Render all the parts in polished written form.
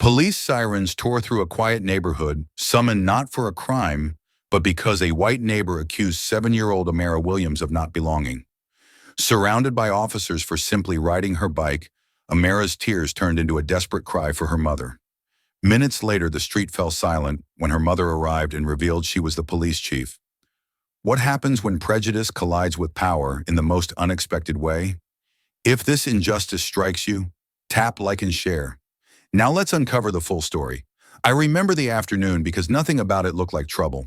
Police sirens tore through a quiet neighborhood, summoned not for a crime, but because a white neighbor accused 7-year-old Amara Williams of not belonging. Surrounded by officers for simply riding her bike, Amara's tears turned into a desperate cry for her mother. Minutes later, the street fell silent when her mother arrived and revealed she was the police chief. What happens when prejudice collides with power in the most unexpected way? If this injustice strikes you, tap, like, and share. Now let's uncover the full story. I remember the afternoon because nothing about it looked like trouble.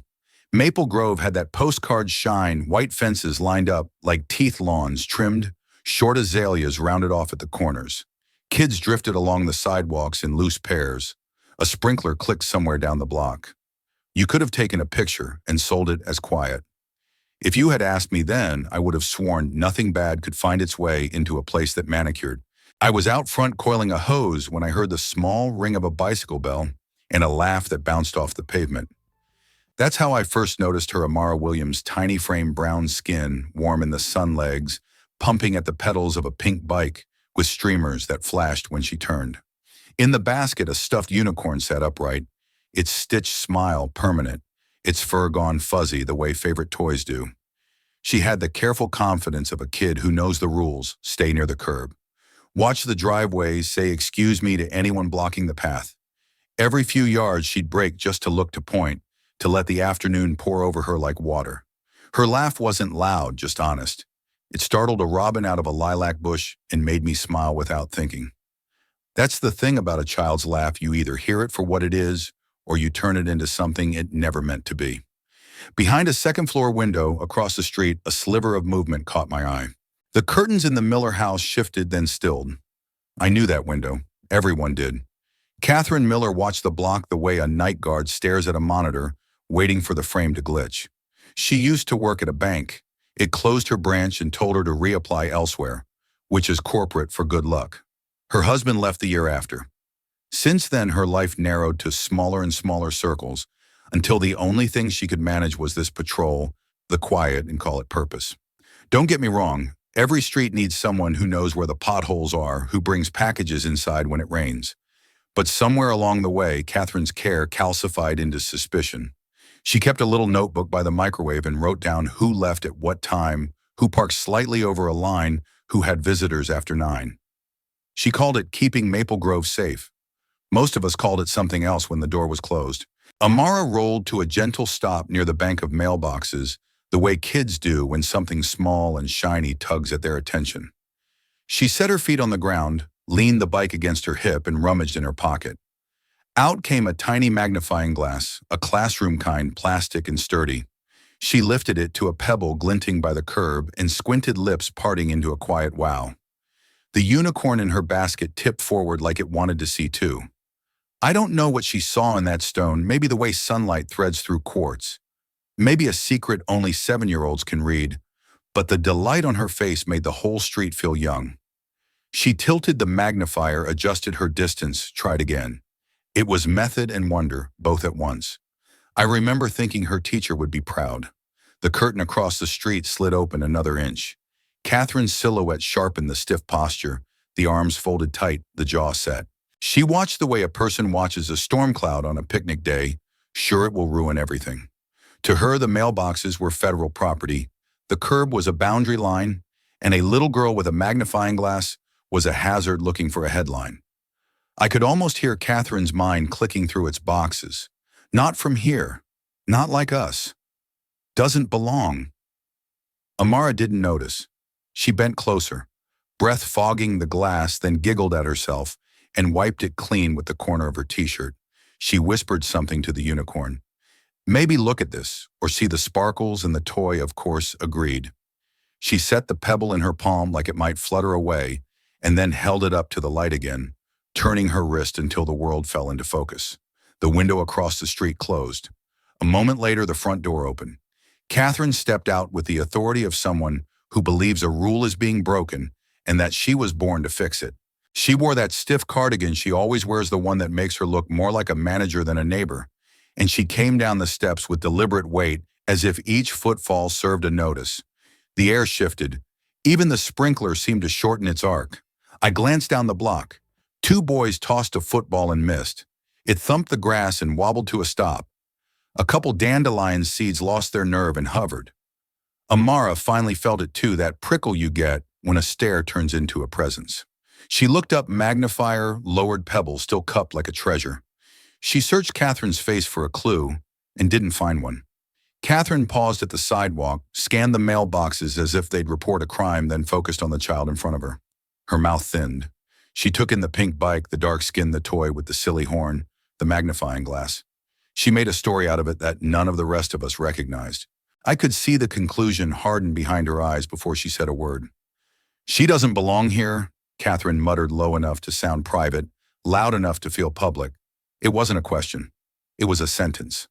Maple Grove had that postcard shine, white fences lined up like teeth lawns trimmed, short azaleas rounded off at the corners. Kids drifted along the sidewalks in loose pairs. A sprinkler clicked somewhere down the block. You could have taken a picture and sold it as quiet. If you had asked me then, I would have sworn nothing bad could find its way into a place that manicured. I was out front coiling a hose when I heard the small ring of a bicycle bell and a laugh that bounced off the pavement. That's how I first noticed her Amara Williams' tiny frame brown skin, warm in the sun legs, pumping at the pedals of a pink bike with streamers that flashed when she turned. In the basket, a stuffed unicorn sat upright, its stitched smile permanent, its fur gone fuzzy the way favorite toys do. She had the careful confidence of a kid who knows the rules: stay near the curb. Watch the driveways, say excuse me to anyone blocking the path. Every few yards she'd brake just to look, to point, to let the afternoon pour over her like water. Her laugh wasn't loud, just honest. It startled a robin out of a lilac bush and made me smile without thinking. That's the thing about a child's laugh: you either hear it for what it is, or you turn it into something it never meant to be. Behind a second-floor window across the street, a sliver of movement caught my eye. The curtains in the Miller house shifted, then stilled. I knew that window. Everyone did. Catherine Miller watched the block the way a night guard stares at a monitor, waiting for the frame to glitch. She used to work at a bank. It closed her branch and told her to reapply elsewhere, which is corporate for good luck. Her husband left the year after. Since then, her life narrowed to smaller and smaller circles, until the only thing she could manage was this patrol, the quiet, and call it purpose. Don't get me wrong, every street needs someone who knows where the potholes are, who brings packages inside when it rains. But somewhere along the way, Catherine's care calcified into suspicion. She kept a little notebook by the microwave and wrote down who left at what time, who parked slightly over a line, who had visitors after 9. She called it keeping Maple Grove safe. Most of us called it something else when the door was closed. Amara rolled to a gentle stop near the bank of mailboxes, the way kids do when something small and shiny tugs at their attention. She set her feet on the ground, leaned the bike against her hip, and rummaged in her pocket. Out came a tiny magnifying glass, a classroom kind, plastic and sturdy. She lifted it to a pebble glinting by the curb and squinted lips parting into a quiet wow. The unicorn in her basket tipped forward like it wanted to see too. I don't know what she saw in that stone, maybe the way sunlight threads through quartz. Maybe a secret only 7-year-olds can read, but the delight on her face made the whole street feel young. She tilted the magnifier, adjusted her distance, tried again. It was method and wonder, both at once. I remember thinking her teacher would be proud. The curtain across the street slid open another inch. Catherine's silhouette sharpened the stiff posture, the arms folded tight, the jaw set. She watched the way a person watches a storm cloud on a picnic day, sure it will ruin everything. To her, the mailboxes were federal property, the curb was a boundary line, and a little girl with a magnifying glass was a hazard looking for a headline. I could almost hear Catherine's mind clicking through its boxes. Not from here. Not like us. Doesn't belong. Amara didn't notice. She bent closer, breath fogging the glass, then giggled at herself and wiped it clean with the corner of her t-shirt. She whispered something to the unicorn. Maybe look at this, or see the sparkles, and the toy, of course, agreed. She set the pebble in her palm like it might flutter away, and then held it up to the light again, turning her wrist until the world fell into focus. The window across the street closed. A moment later, the front door opened. Catherine stepped out with the authority of someone who believes a rule is being broken and that she was born to fix it. She wore that stiff cardigan she always wears, the one that makes her look more like a manager than a neighbor, and she came down the steps with deliberate weight, as if each footfall served a notice. The air shifted. Even the sprinkler seemed to shorten its arc. I glanced down the block. Two boys tossed a football and missed. It thumped the grass and wobbled to a stop. A couple dandelion seeds lost their nerve and hovered. Amara finally felt it too, that prickle you get when a stare turns into a presence. She looked up, magnifier, lowered pebble, still cupped like a treasure. She searched Catherine's face for a clue and didn't find one. Catherine paused at the sidewalk, scanned the mailboxes as if they'd report a crime, then focused on the child in front of her. Her mouth thinned. She took in the pink bike, the dark skin, the toy with the silly horn, the magnifying glass. She made a story out of it that none of the rest of us recognized. I could see the conclusion harden behind her eyes before she said a word. "She doesn't belong here," Catherine muttered, low enough to sound private, loud enough to feel public. It wasn't a question. It was a sentence.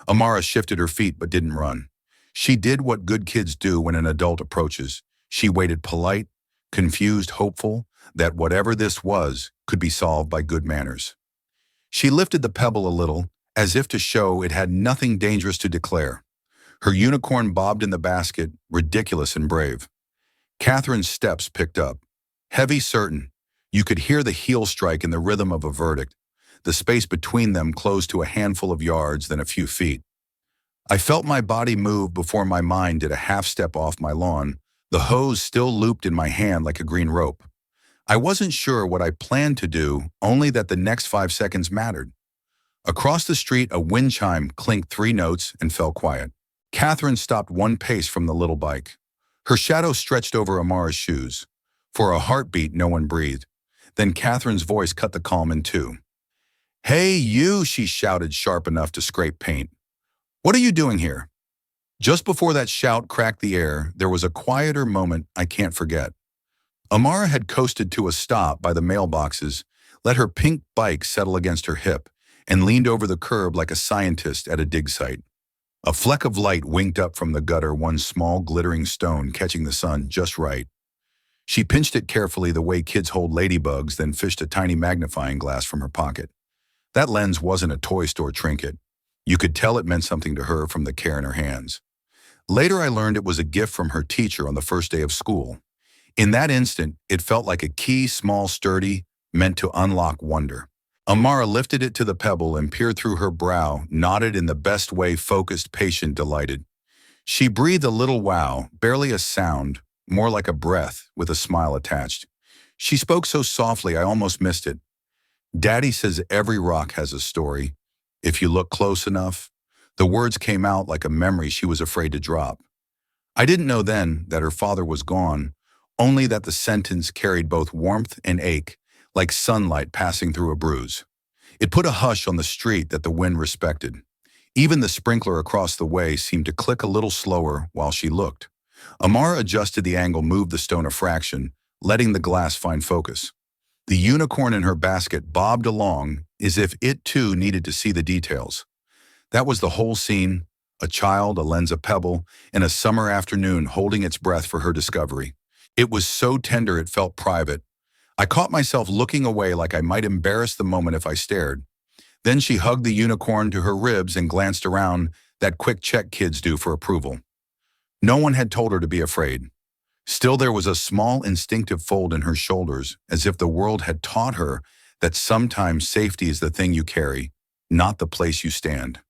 Amara shifted her feet but didn't run. She did what good kids do when an adult approaches. She waited, polite, confused, hopeful that whatever this was could be solved by good manners. She lifted the pebble a little, as if to show it had nothing dangerous to declare. Her unicorn bobbed in the basket, ridiculous and brave. Catherine's steps picked up. Heavy, certain. You could hear the heel strike in the rhythm of a verdict. The space between them closed to a handful of yards, then a few feet. I felt my body move before my mind did a half step off my lawn, the hose still looped in my hand like a green rope. I wasn't sure what I planned to do, only that the next 5 seconds mattered. Across the street, a wind chime clinked 3 notes and fell quiet. Catherine stopped 1 pace from the little bike. Her shadow stretched over Amara's shoes. For a heartbeat, no one breathed. Then Catherine's voice cut the calm in 2. "Hey, you," she shouted, sharp enough to scrape paint. "What are you doing here?" Just before that shout cracked the air, there was a quieter moment I can't forget. Amara had coasted to a stop by the mailboxes, let her pink bike settle against her hip, and leaned over the curb like a scientist at a dig site. A fleck of light winked up from the gutter, one small glittering stone catching the sun just right. She pinched it carefully, the way kids hold ladybugs, then fished a tiny magnifying glass from her pocket. That lens wasn't a toy store trinket. You could tell it meant something to her from the care in her hands. Later I learned it was a gift from her teacher on the first day of school. In that instant, it felt like a key, small, sturdy, meant to unlock wonder. Amara lifted it to the pebble and peered through her brow, nodded in the best way, focused, patient, delighted. She breathed a little wow, barely a sound, more like a breath, with a smile attached. She spoke so softly I almost missed it. "Daddy says every rock has a story. If you look close enough." The words came out like a memory she was afraid to drop. I didn't know then that her father was gone, only that the sentence carried both warmth and ache, like sunlight passing through a bruise. It put a hush on the street that the wind respected. Even the sprinkler across the way seemed to click a little slower while she looked. Amara adjusted the angle, moved the stone a fraction, letting the glass find focus. The unicorn in her basket bobbed along as if it too needed to see the details. That was the whole scene: a child, a lens, a pebble, and a summer afternoon holding its breath for her discovery. It was so tender it felt private. I caught myself looking away like I might embarrass the moment if I stared. Then she hugged the unicorn to her ribs and glanced around, that quick check kids do for approval. No one had told her to be afraid. Still, there was a small instinctive fold in her shoulders, as if the world had taught her that sometimes safety is the thing you carry, not the place you stand.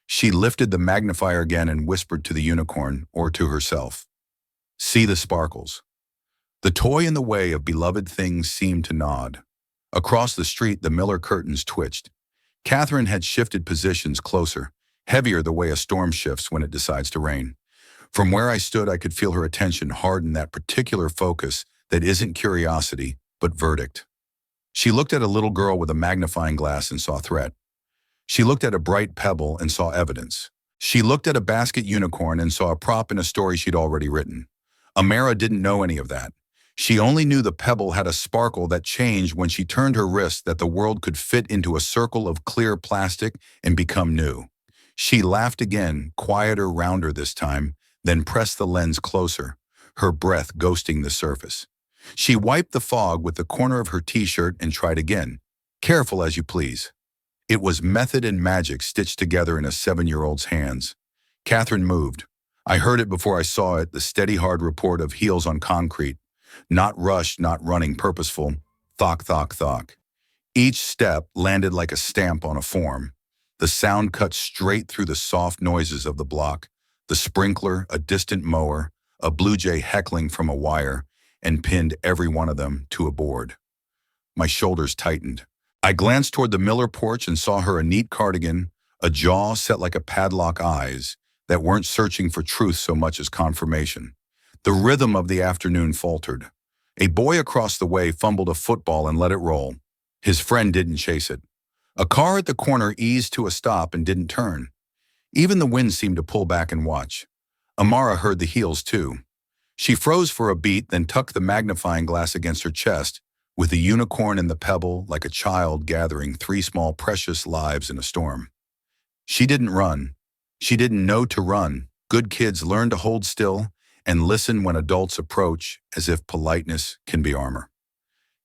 She lifted the magnifier again and whispered to the unicorn, or to herself, "See the sparkles." The toy in the way of beloved things seemed to nod. Across the street, the Miller curtains twitched. Catherine had shifted positions closer, heavier the way a storm shifts when it decides to rain. From where I stood, I could feel her attention harden, that particular focus that isn't curiosity, but verdict. She looked at a little girl with a magnifying glass and saw threat. She looked at a bright pebble and saw evidence. She looked at a basket unicorn and saw a prop in a story she'd already written. Amara didn't know any of that. She only knew the pebble had a sparkle that changed when she turned her wrist, that the world could fit into a circle of clear plastic and become new. She laughed again, quieter, rounder this time, then pressed the lens closer, her breath ghosting the surface. She wiped the fog with the corner of her t-shirt and tried again. "Careful as you please." It was method and magic stitched together in a 7-year-old's hands. Catherine moved. I heard it before I saw it, the steady, hard report of heels on concrete. Not rushed, not running, purposeful. Thok, thok, thok. Each step landed like a stamp on a form. The sound cut straight through the soft noises of the block, the sprinkler, a distant mower, a blue jay heckling from a wire, and pinned every one of them to a board. My shoulders tightened. I glanced toward the Miller porch and saw her a neat cardigan, a jaw set like a padlock eyes that weren't searching for truth so much as confirmation. The rhythm of the afternoon faltered. A boy across the way fumbled a football and let it roll. His friend didn't chase it. A car at the corner eased to a stop and didn't turn. Even the wind seemed to pull back and watch. Amara heard the heels too. She froze for a beat, then tucked the magnifying glass against her chest, with the unicorn and the pebble like a child gathering three small precious lives in a storm. She didn't run. She didn't know to run. Good kids learn to hold still and listen when adults approach, as if politeness can be armor.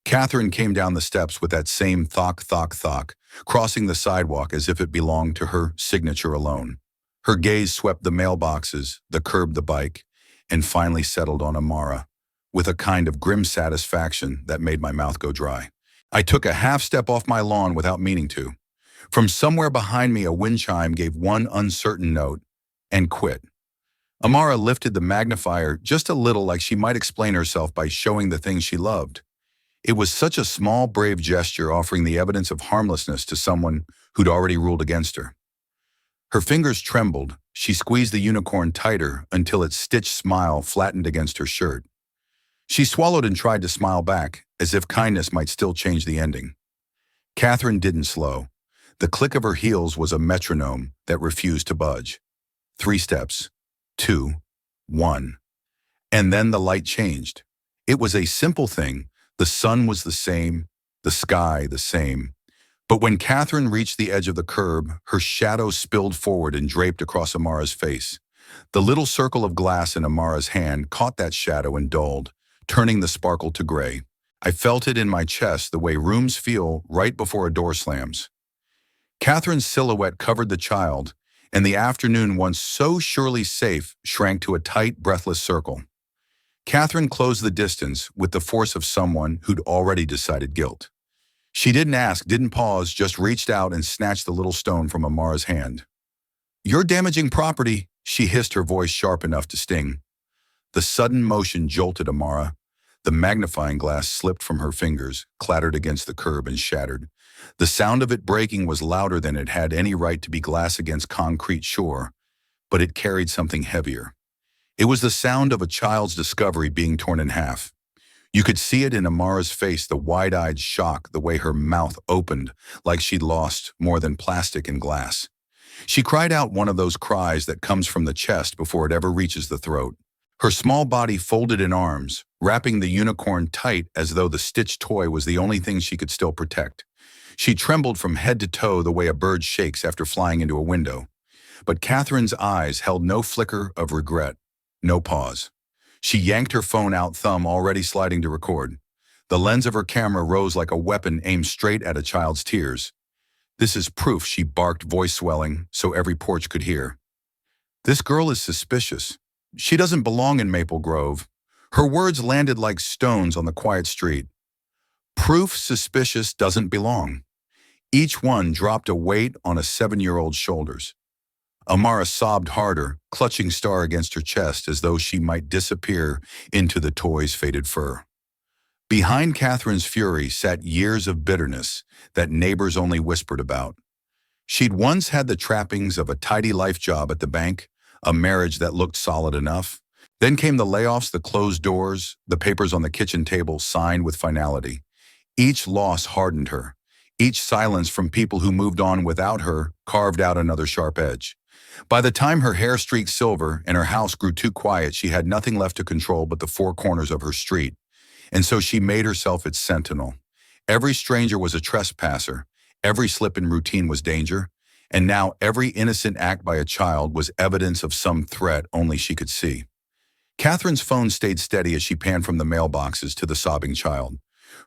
Catherine came down the steps with that same thock, thock, thock, crossing the sidewalk as if it belonged to her signature alone. Her gaze swept the mailboxes, the curb, the bike, and finally settled on Amara, with a kind of grim satisfaction that made my mouth go dry. I took a half step off my lawn without meaning to. From somewhere behind me, a wind chime gave one uncertain note and quit. Amara lifted the magnifier just a little, like she might explain herself by showing the things she loved. It was such a small, brave gesture, offering the evidence of harmlessness to someone who'd already ruled against her. Her fingers trembled. She squeezed the unicorn tighter until its stitched smile flattened against her shirt. She swallowed and tried to smile back, as if kindness might still change the ending. Catherine didn't slow. The click of her heels was a metronome that refused to budge. 3 steps. 2. 1. And then the light changed. It was a simple thing. The sun was the same, the sky the same. But when Catherine reached the edge of the curb, her shadow spilled forward and draped across Amara's face. The little circle of glass in Amara's hand caught that shadow and dulled, turning the sparkle to gray. I felt it in my chest the way rooms feel right before a door slams. Catherine's silhouette covered the child, and the afternoon, once so surely safe, shrank to a tight, breathless circle. Catherine closed the distance with the force of someone who'd already decided guilt. She didn't ask, didn't pause, just reached out and snatched the little stone from Amara's hand. "You're damaging property," she hissed, her voice sharp enough to sting. The sudden motion jolted Amara. The magnifying glass slipped from her fingers, clattered against the curb, and shattered. The sound of it breaking was louder than it had any right to be glass against concrete shore, but it carried something heavier. It was the sound of a child's discovery being torn in half. You could see it in Amara's face, the wide-eyed shock, the way her mouth opened like she'd lost more than plastic and glass. She cried out, one of those cries that comes from the chest before it ever reaches the throat. Her small body folded in arms, wrapping the unicorn tight as though the stitched toy was the only thing she could still protect. She trembled from head to toe the way a bird shakes after flying into a window. But Catherine's eyes held no flicker of regret. No pause. She yanked her phone out, thumb already sliding to record. The lens of her camera rose like a weapon aimed straight at a child's tears. "This is proof," she barked, voice swelling so every porch could hear. "This girl is suspicious. She doesn't belong in Maple Grove." Her words landed like stones on the quiet street. Proof suspicious doesn't belong. Each one dropped a weight on a 7-year-old's shoulders. Amara sobbed harder, clutching Star against her chest as though she might disappear into the toy's faded fur. Behind Catherine's fury sat years of bitterness that neighbors only whispered about. She'd once had the trappings of a tidy life job at the bank, a marriage that looked solid enough. Then came the layoffs, the closed doors, the papers on the kitchen table signed with finality. Each loss hardened her. Each silence from people who moved on without her carved out another sharp edge. By the time her hair streaked silver and her house grew too quiet, she had nothing left to control but the 4 corners of her street. And so she made herself its sentinel. Every stranger was a trespasser. Every slip in routine was danger. And now every innocent act by a child was evidence of some threat only she could see. Catherine's phone stayed steady as she panned from the mailboxes to the sobbing child.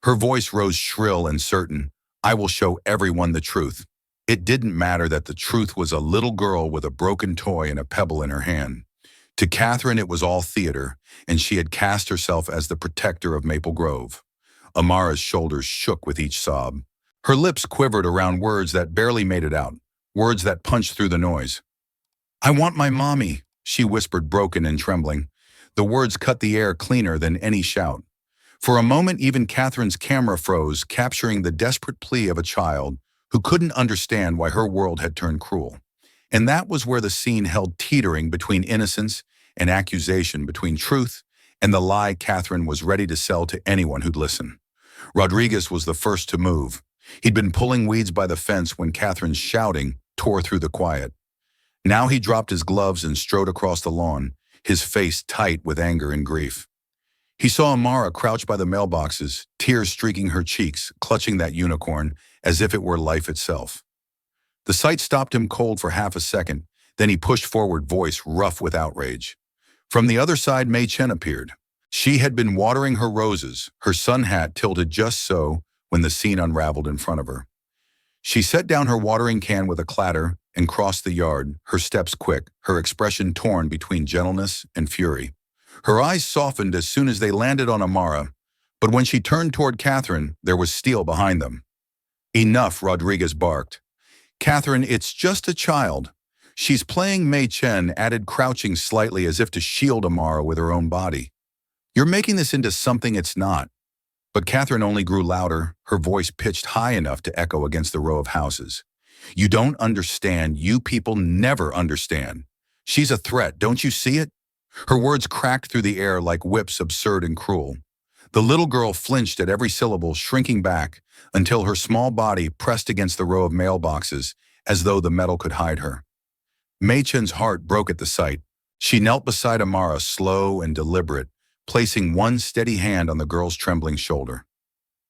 Her voice rose shrill and certain. "I will show everyone the truth." It didn't matter that the truth was a little girl with a broken toy and a pebble in her hand. To Catherine, it was all theater, and she had cast herself as the protector of Maple Grove. Amara's shoulders shook with each sob. Her lips quivered around words that barely made it out, words that punched through the noise. "I want my mommy," she whispered, broken and trembling. The words cut the air cleaner than any shout. For a moment, even Catherine's camera froze, capturing the desperate plea of a child who couldn't understand why her world had turned cruel. And that was where the scene held teetering between innocence and accusation, between truth and the lie Catherine was ready to sell to anyone who'd listen. Rodriguez was the first to move. He'd been pulling weeds by the fence when Catherine's shouting tore through the quiet. Now he dropped his gloves and strode across the lawn, his face tight with anger and grief. He saw Amara crouch by the mailboxes, tears streaking her cheeks, clutching that unicorn as if it were life itself. The sight stopped him cold for half a second, then he pushed forward, voice rough with outrage. From the other side, Mei Chen appeared. She had been watering her roses, her sun hat tilted just so, when the scene unraveled in front of her. She set down her watering can with a clatter and crossed the yard, her steps quick, her expression torn between gentleness and fury. Her eyes softened as soon as they landed on Amara, but when she turned toward Catherine, there was steel behind them. "Enough," Rodriguez barked. "Catherine, it's just a child." "She's playing," Mei Chen added, crouching slightly as if to shield Amara with her own body. "You're making this into something it's not." But Catherine only grew louder, her voice pitched high enough to echo against the row of houses. "You don't understand. You people never understand. She's a threat, don't you see it?" Her words cracked through the air like whips, absurd and cruel. The little girl flinched at every syllable, shrinking back until her small body pressed against the row of mailboxes as though the metal could hide her. Mei Chen's heart broke at the sight. She knelt beside Amara, slow and deliberate, placing one steady hand on the girl's trembling shoulder.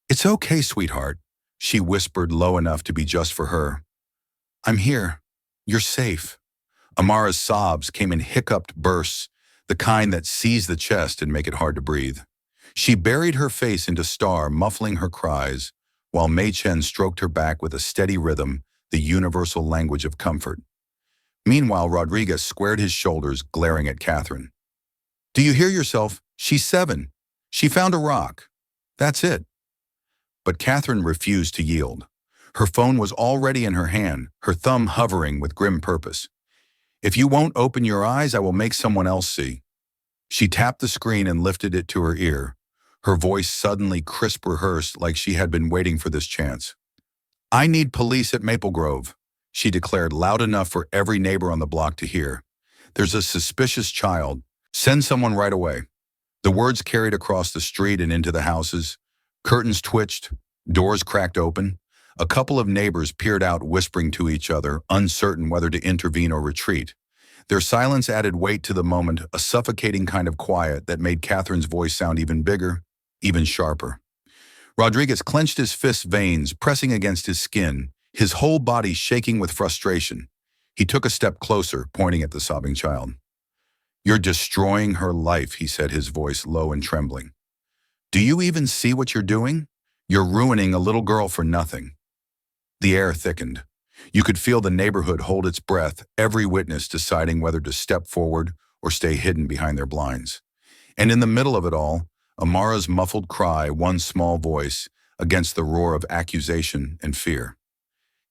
"It's okay, sweetheart," she whispered low enough to be just for her. "I'm here. You're safe." Amara's sobs came in hiccuped bursts, the kind that seize the chest and make it hard to breathe. She buried her face into Star, muffling her cries, while Mei Chen stroked her back with a steady rhythm, the universal language of comfort. Meanwhile, Rodriguez squared his shoulders, glaring at Catherine. "Do you hear yourself? She's 7. She found a rock. That's it." But Catherine refused to yield. Her phone was already in her hand, her thumb hovering with grim purpose. "If you won't open your eyes, I will make someone else see." She tapped the screen and lifted it to her ear, her voice suddenly crisp, rehearsed, like she had been waiting for this chance. "I need police at Maple Grove," she declared, loud enough for every neighbor on the block to hear. "There's a suspicious child. Send someone right away." The words carried across the street and into the houses. Curtains twitched, doors cracked open. A couple of neighbors peered out, whispering to each other, uncertain whether to intervene or retreat. Their silence added weight to the moment, a suffocating kind of quiet that made Catherine's voice sound even bigger, even sharper. Rodriguez clenched his fist, veins pressing against his skin, his whole body shaking with frustration. He took a step closer, pointing at the sobbing child. "You're destroying her life," he said, his voice low and trembling. "Do you even see what you're doing? You're ruining a little girl for nothing." The air thickened. You could feel the neighborhood hold its breath, every witness deciding whether to step forward or stay hidden behind their blinds. And in the middle of it all, Amara's muffled cry, one small voice, against the roar of accusation and fear.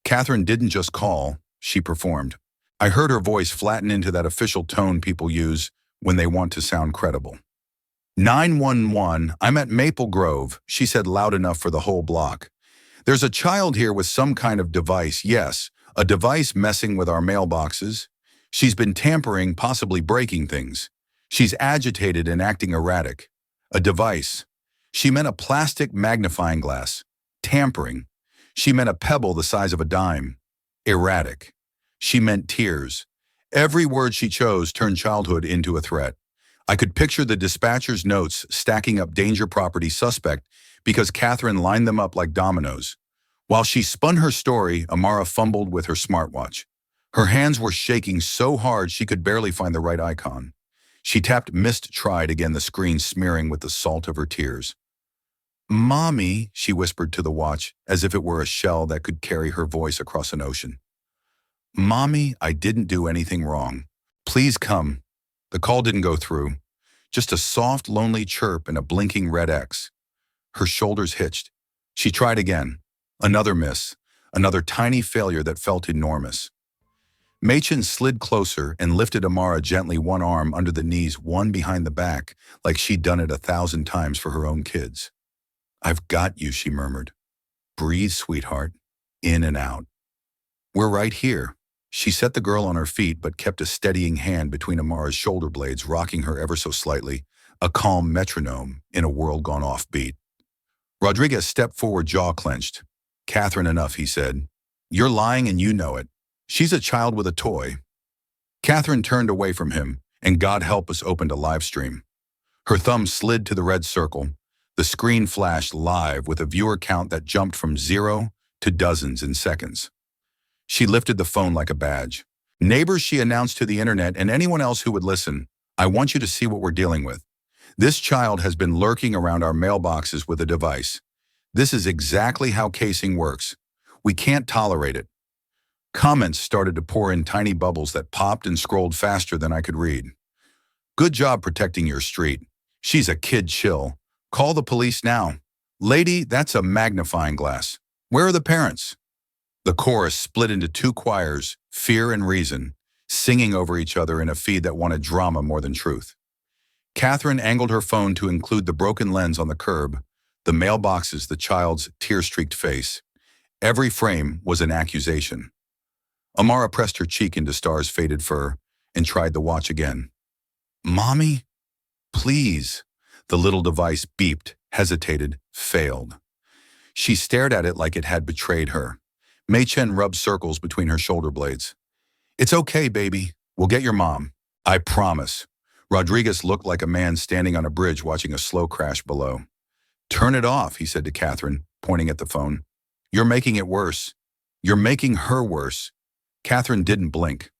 Catherine didn't just call, she performed. I heard her voice flatten into that official tone people use when they want to sound credible. 911, I'm at Maple Grove, she said loud enough for the whole block. There's a child here with some kind of device, yes, a device messing with our mailboxes. She's been tampering, possibly breaking things. She's agitated and acting erratic. A device. She meant a plastic magnifying glass. Tampering. She meant a pebble the size of a dime. Erratic. She meant tears. Every word she chose turned childhood into a threat. I could picture the dispatcher's notes stacking up danger property suspect because Catherine lined them up like dominoes. While she spun her story, Amara fumbled with her smartwatch. Her hands were shaking so hard she could barely find the right icon. She tapped missed tried again, the screen smearing with the salt of her tears. Mommy, she whispered to the watch, as if it were a shell that could carry her voice across an ocean. Mommy, I didn't do anything wrong. Please come. The call didn't go through. Just a soft, lonely chirp and a blinking red X. Her shoulders hitched. She tried again. Another miss, another tiny failure that felt enormous. Machen slid closer and lifted Amara gently, one arm under the knees, one behind the back, like she'd done it 1,000 times for her own kids. "I've got you," she murmured. "Breathe, sweetheart. In and out. We're right here." She set the girl on her feet but kept a steadying hand between Amara's shoulder blades, rocking her ever so slightly, a calm metronome in a world gone off-beat. Rodriguez stepped forward, jaw clenched. "Catherine, enough," he said. "You're lying and you know it. She's a child with a toy." Catherine turned away from him, and God help us opened a live stream. Her thumb slid to the red circle. The screen flashed live with a viewer count that jumped from 0 to dozens in seconds. She lifted the phone like a badge. "Neighbors," she announced to the internet and anyone else who would listen, "I want you to see what we're dealing with. This child has been lurking around our mailboxes with a device. This is exactly how casing works. We can't tolerate it." Comments started to pour in, tiny bubbles that popped and scrolled faster than I could read. "Good job protecting your street. She's a kid, chill. Call the police now. Lady, that's a magnifying glass. Where are the parents?" The chorus split into two choirs, fear and reason, singing over each other in a feed that wanted drama more than truth. Catherine angled her phone to include the broken lens on the curb, the mailboxes, the child's tear-streaked face. Every frame was an accusation. Amara pressed her cheek into Star's faded fur and tried the watch again. "Mommy? Please." The little device beeped, hesitated, failed. She stared at it like it had betrayed her. Machen rubbed circles between her shoulder blades. "It's okay, baby. We'll get your mom. I promise." Rodriguez looked like a man standing on a bridge watching a slow crash below. "Turn it off," he said to Catherine, pointing at the phone. "You're making it worse. You're making her worse." Catherine didn't blink.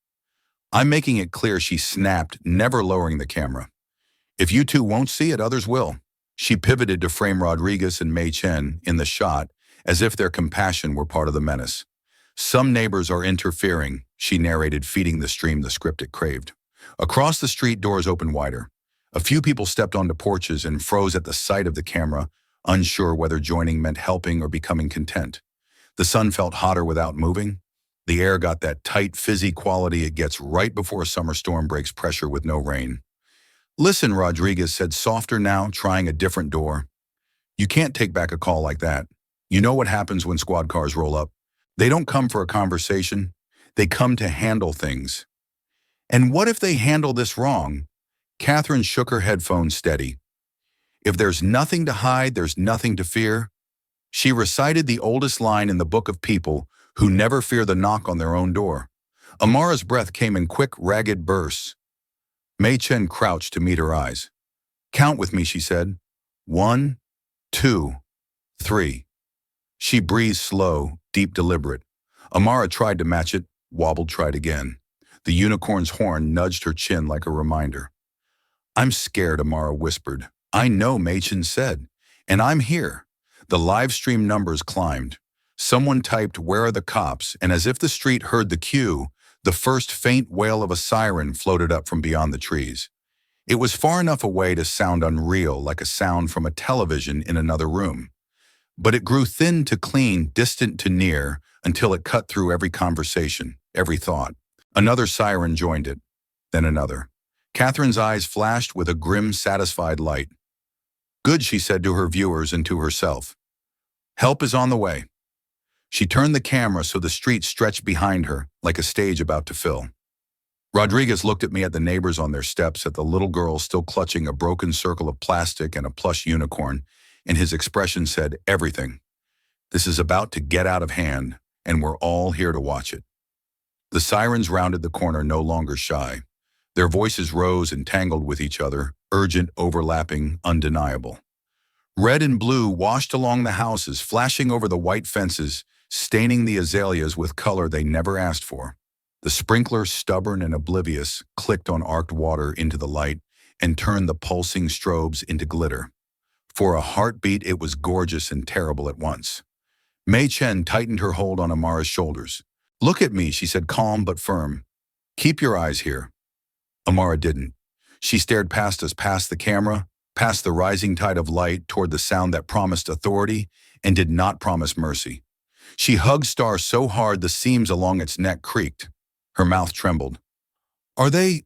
"I'm making it clear," she snapped, never lowering the camera. "If you two won't see it, others will." She pivoted to frame Rodriguez and Mei Chen in the shot, as if their compassion were part of the menace. "Some neighbors are interfering," she narrated, feeding the stream the script it craved. Across the street, doors opened wider. A few people stepped onto porches and froze at the sight of the camera, unsure whether joining meant helping or becoming content. The sun felt hotter without moving. The air got that tight, fizzy quality it gets right before a summer storm breaks pressure with no rain. "Listen," Rodriguez said, softer now, trying a different door. "You can't take back a call like that. You know what happens when squad cars roll up. They don't come for a conversation. They come to handle things. And what if they handle this wrong?" Catherine shook her headphones steady. "If there's nothing to hide, there's nothing to fear." She recited the oldest line in the book of people who never fear the knock on their own door. Amara's breath came in quick, ragged bursts. Mei Chen crouched to meet her eyes. "Count with me," she said. 1, 2, 3. She breathed slow, deep, deliberate. Amara tried to match it, wobbled, tried again. The unicorn's horn nudged her chin like a reminder. "I'm scared," Amara whispered. "I know," Mei Chen said. "And I'm here." The live stream numbers climbed. Someone typed, "Where are the cops?" And as if the street heard the cue, the first faint wail of a siren floated up from beyond the trees. It was far enough away to sound unreal, like a sound from a television in another room. But it grew thin to clean, distant to near, until it cut through every conversation, every thought. Another siren joined it, then another. Catherine's eyes flashed with a grim, satisfied light. "Good," she said to her viewers and to herself. "Help is on the way." She turned the camera so the street stretched behind her, like a stage about to fill. Rodriguez looked at me, at the neighbors on their steps, at the little girl still clutching a broken circle of plastic and a plush unicorn, and his expression said, "Everything. This is about to get out of hand, and we're all here to watch it." The sirens rounded the corner, no longer shy. Their voices rose and tangled with each other, urgent, overlapping, undeniable. Red and blue washed along the houses, flashing over the white fences, staining the azaleas with color they never asked for. The sprinkler, stubborn and oblivious, clicked on arced water into the light and turned the pulsing strobes into glitter. For a heartbeat, it was gorgeous and terrible at once. Mei Chen tightened her hold on Amara's shoulders. "Look at me," she said, calm but firm. "Keep your eyes here." Amara didn't. She stared past us, past the camera, past the rising tide of light, toward the sound that promised authority and did not promise mercy. She hugged Star so hard the seams along its neck creaked. Her mouth trembled. "Are they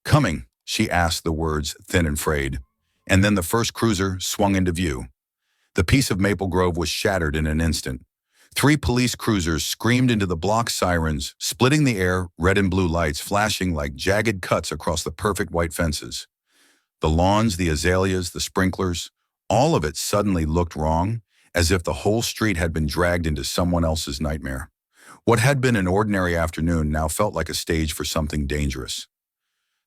coming?" she asked, the words thin and frayed. And then the first cruiser swung into view. The piece of Maple Grove was shattered in an instant. 3 police cruisers screamed into the block sirens, splitting the air, red and blue lights flashing like jagged cuts across the perfect white fences. The lawns, the azaleas, the sprinklers, all of it suddenly looked wrong, as if the whole street had been dragged into someone else's nightmare. What had been an ordinary afternoon now felt like a stage for something dangerous.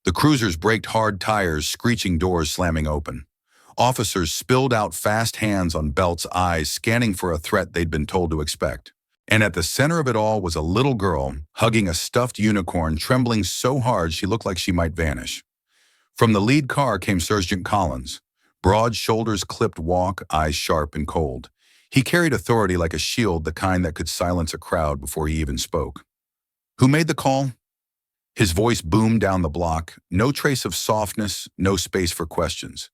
The cruisers braked hard tires, screeching doors slamming open. Officers spilled out fast hands on belts, eyes scanning for a threat they'd been told to expect. And at the center of it all was a little girl, hugging a stuffed unicorn, trembling so hard she looked like she might vanish. From the lead car came Sergeant Collins. Broad shoulders, clipped walk, eyes sharp and cold. He carried authority like a shield, the kind that could silence a crowd before he even spoke. "Who made the call?" His voice boomed down the block, no trace of softness, no space for questions.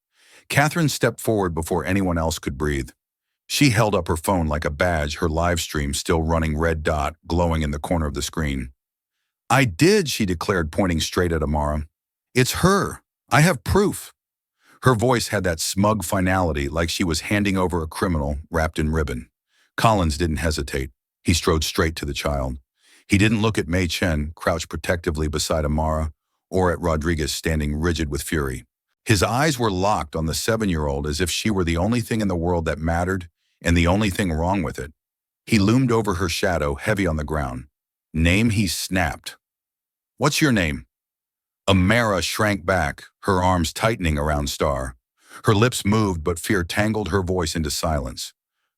Catherine stepped forward before anyone else could breathe. She held up her phone like a badge, her live stream still running, red dot glowing in the corner of the screen. "I did," she declared, pointing straight at Amara. "It's her. I have proof." Her voice had that smug finality, like she was handing over a criminal wrapped in ribbon. Collins didn't hesitate. He strode straight to the child. He didn't look at Mei Chen, crouched protectively beside Amara, or at Rodriguez standing rigid with fury. His eyes were locked on the 7-year-old as if she were the only thing in the world that mattered and the only thing wrong with it. He loomed over her shadow, heavy on the ground. "Name?" he snapped. "What's your name?" Amara shrank back, her arms tightening around Star. Her lips moved, but fear tangled her voice into silence.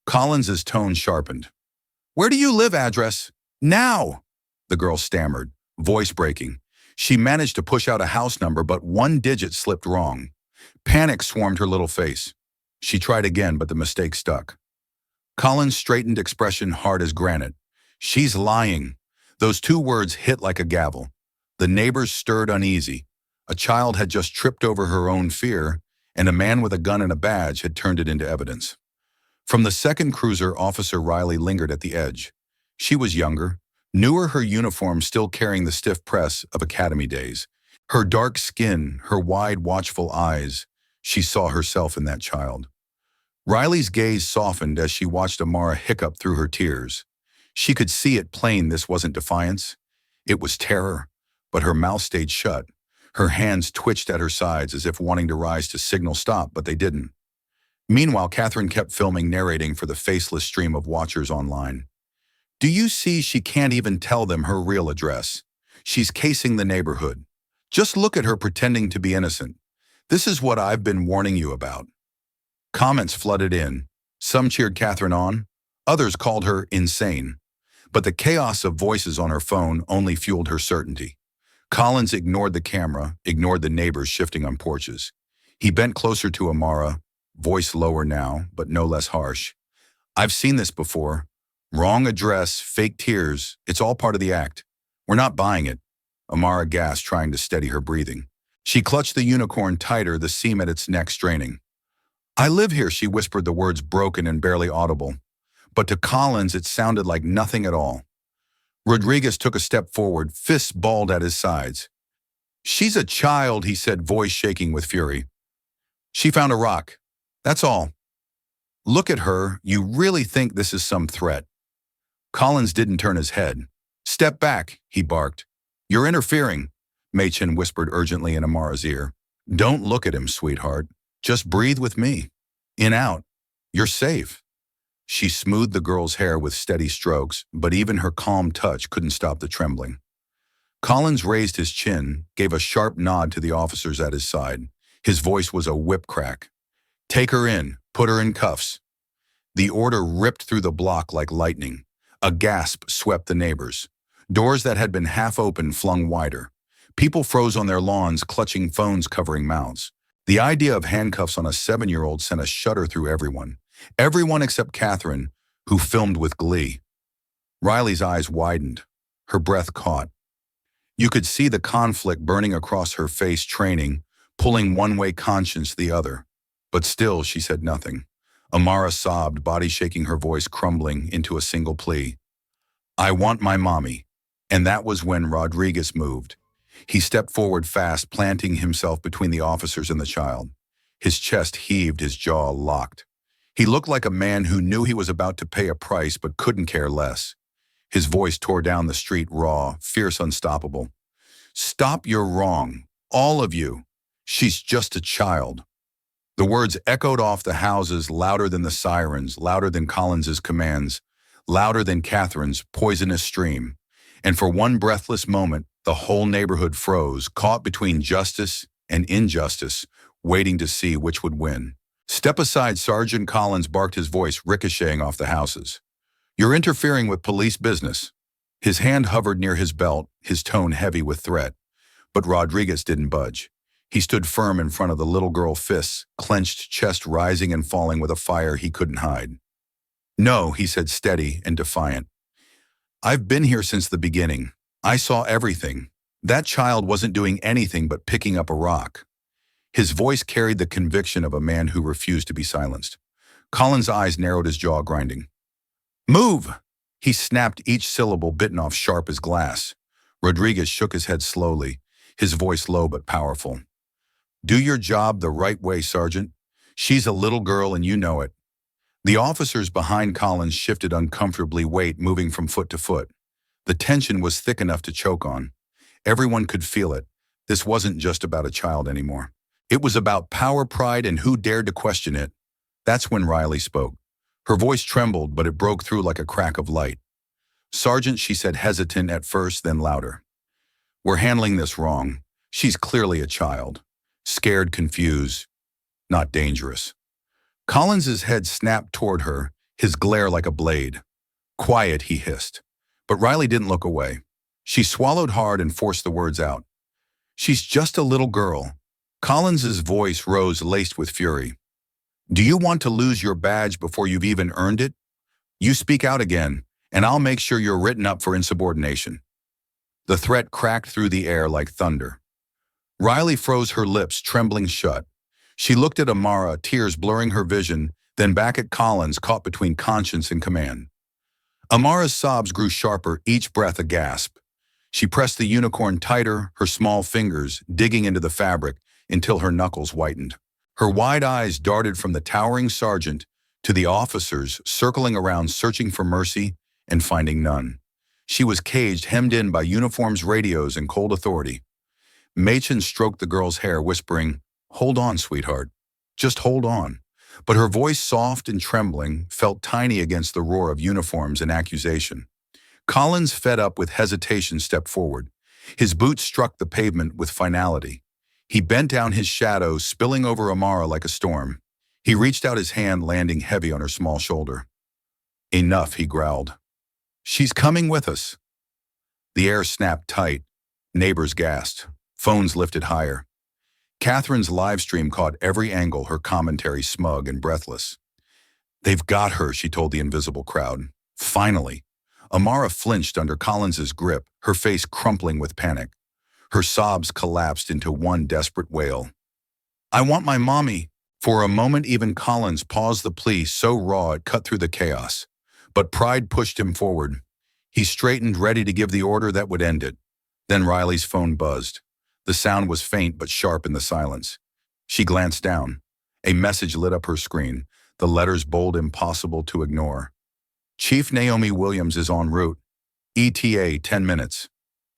Collins's tone sharpened. "Where do you live? Address? Now!" the girl stammered, voice breaking. She managed to push out a house number, but one digit slipped wrong. Panic swarmed her little face. She tried again, but the mistake stuck. Collins' straightened expression hard as granite. "She's lying." Those 2 words hit like a gavel. The neighbors stirred uneasy. A child had just tripped over her own fear, and a man with a gun and a badge had turned it into evidence. From the second cruiser, Officer Riley lingered at the edge. She was younger, newer, her uniform still carrying the stiff press of academy days. Her dark skin, her wide, watchful eyes, she saw herself in that child. Riley's gaze softened as she watched Amara hiccup through her tears. She could see it plain, this wasn't defiance. It was terror, but her mouth stayed shut. Her hands twitched at her sides as if wanting to rise to signal stop, but they didn't. Meanwhile, Catherine kept filming, narrating for the faceless stream of watchers online. "Do you see, she can't even tell them her real address. She's casing the neighborhood. Just look at her pretending to be innocent. This is what I've been warning you about." Comments flooded in. Some cheered Catherine on. Others called her insane. But the chaos of voices on her phone only fueled her certainty. Collins ignored the camera, ignored the neighbors shifting on porches. He bent closer to Amara, voice lower now, but no less harsh. "I've seen this before. Wrong address, fake tears, it's all part of the act. We're not buying it." Amara gasped, trying to steady her breathing. She clutched the unicorn tighter, the seam at its neck straining. "I live here," she whispered, the words broken and barely audible. But to Collins, it sounded like nothing at all. Rodriguez took a step forward, fists balled at his sides. "She's a child," he said, voice shaking with fury. "She found a rock. That's all. Look at her. You really think this is some threat?" Collins didn't turn his head. "Step back," he barked. "You're interfering," Machen whispered urgently in Amara's ear. "Don't look at him, sweetheart. Just breathe with me. In, out. You're safe." She smoothed the girl's hair with steady strokes, but even her calm touch couldn't stop the trembling. Collins raised his chin, gave a sharp nod to the officers at his side. His voice was a whip crack. "Take her in. Put her in cuffs." The order ripped through the block like lightning. A gasp swept the neighbors. Doors that had been half open flung wider. People froze on their lawns, clutching phones covering mouths. The idea of handcuffs on a 7-year-old sent a shudder through everyone. Everyone except Catherine, who filmed with glee. Riley's eyes widened. Her breath caught. You could see the conflict burning across her face, training, pulling one way conscience the other. But still, she said nothing. Amara sobbed, body shaking, her voice crumbling into a single plea. I want my mommy. And that was when Rodriguez moved. He stepped forward fast, planting himself between the officers and the child. His chest heaved, his jaw locked. He looked like a man who knew he was about to pay a price but couldn't care less. His voice tore down the street, raw, fierce, unstoppable. Stop, you're wrong. All of you. She's just a child. The words echoed off the houses louder than the sirens, louder than Collins's commands, louder than Catherine's poisonous stream. And for one breathless moment, the whole neighborhood froze, caught between justice and injustice, waiting to see which would win. Step aside, Sergeant Collins barked, his voice ricocheting off the houses. You're interfering with police business. His hand hovered near his belt, his tone heavy with threat. But Rodriguez didn't budge. He stood firm in front of the little girl, fists, clenched chest rising and falling with a fire he couldn't hide. No, he said, steady and defiant. I've been here since the beginning. I saw everything. That child wasn't doing anything but picking up a rock. His voice carried the conviction of a man who refused to be silenced. Collins' eyes narrowed, his jaw grinding. Move! He snapped, each syllable bitten off sharp as glass. Rodriguez shook his head slowly, his voice low but powerful. Do your job the right way, Sergeant. She's a little girl and you know it. The officers behind Collins shifted uncomfortably, weight moving from foot to foot. The tension was thick enough to choke on. Everyone could feel it. This wasn't just about a child anymore. It was about power, pride, and who dared to question it. That's when Riley spoke. Her voice trembled, but it broke through like a crack of light. Sergeant, she said, hesitant at first, then louder. We're handling this wrong. She's clearly a child. Scared, confused, not dangerous. Collins's head snapped toward her, his glare like a blade. Quiet, he hissed. But Riley didn't look away. She swallowed hard and forced the words out. She's just a little girl. Collins's voice rose, laced with fury. Do you want to lose your badge before you've even earned it? You speak out again, and I'll make sure you're written up for insubordination. The threat cracked through the air like thunder. Riley froze, her lips trembling shut. She looked at Amara, tears blurring her vision, then back at Collins, caught between conscience and command. Amara's sobs grew sharper, each breath a gasp. She pressed the unicorn tighter, her small fingers digging into the fabric until her knuckles whitened. Her wide eyes darted from the towering sergeant to the officers circling around, searching for mercy and finding none. She was caged, hemmed in by uniforms, radios, and cold authority. Machen stroked the girl's hair, whispering, Hold on, sweetheart. Just hold on. But her voice, soft and trembling, felt tiny against the roar of uniforms and accusation. Collins, fed up with hesitation, stepped forward. His boots struck the pavement with finality. He bent down, his shadow spilling over Amara like a storm. He reached out his hand, landing heavy on her small shoulder. Enough, he growled. She's coming with us. The air snapped tight. Neighbors gasped. Phones lifted higher. Catherine's live stream caught every angle, her commentary smug and breathless. They've got her, she told the invisible crowd. Finally. Amara flinched under Collins's grip, her face crumpling with panic. Her sobs collapsed into one desperate wail. I want my mommy. For a moment, even Collins paused, the plea so raw it cut through the chaos. But pride pushed him forward. He straightened, ready to give the order that would end it. Then Riley's phone buzzed. The sound was faint but sharp in the silence. She glanced down. A message lit up her screen, the letters bold, impossible to ignore. Chief Naomi Williams is en route. ETA 10 minutes.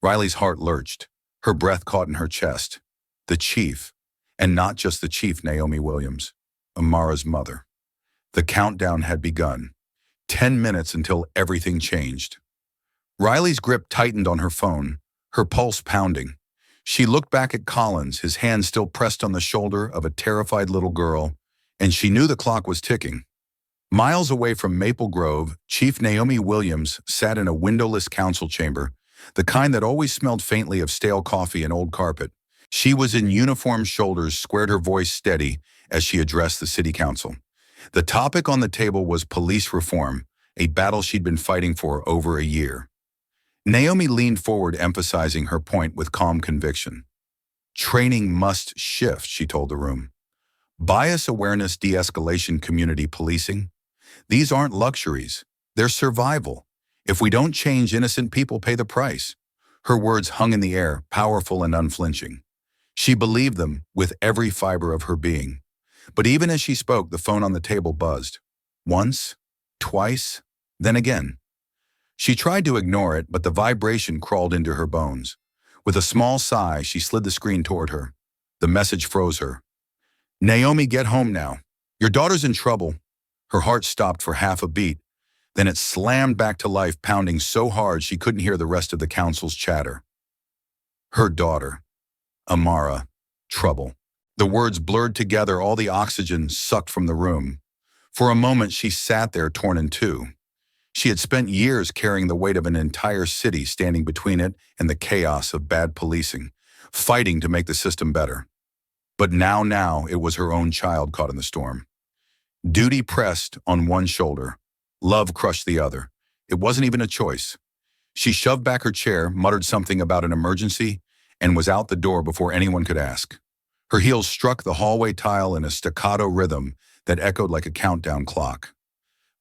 Riley's heart lurched. Her breath caught in her chest. The chief. And not just the chief, Naomi Williams. Amara's mother. The countdown had begun. 10 minutes until everything changed. Riley's grip tightened on her phone, her pulse pounding. She looked back at Collins, his hand still pressed on the shoulder of a terrified little girl, and she knew the clock was ticking. Miles away from Maple Grove, Chief Naomi Williams sat in a windowless council chamber, the kind that always smelled faintly of stale coffee and old carpet. She was in uniform, shoulders squared, her voice steady as she addressed the city council. The topic on the table was police reform, a battle she'd been fighting for over a year. Naomi leaned forward, emphasizing her point with calm conviction. Training must shift, she told the room. Bias awareness de-escalation community policing. These aren't luxuries. They're survival. If we don't change, innocent people pay the price. Her words hung in the air, powerful and unflinching. She believed them with every fiber of her being. But even as she spoke, the phone on the table buzzed. Once, twice, then again. She tried to ignore it, but the vibration crawled into her bones. With a small sigh, she slid the screen toward her. The message froze her. Naomi, get home now. Your daughter's in trouble. Her heart stopped for half a beat. Then it slammed back to life, pounding so hard she couldn't hear the rest of the council's chatter. Her daughter. Amara. Trouble. The words blurred together, all the oxygen sucked from the room. For a moment, she sat there, torn in two. She had spent years carrying the weight of an entire city, standing between it and the chaos of bad policing, fighting to make the system better. But now it was her own child caught in the storm. Duty pressed on one shoulder. Love crushed the other. It wasn't even a choice. She shoved back her chair, muttered something about an emergency, and was out the door before anyone could ask. Her heels struck the hallway tile in a staccato rhythm that echoed like a countdown clock.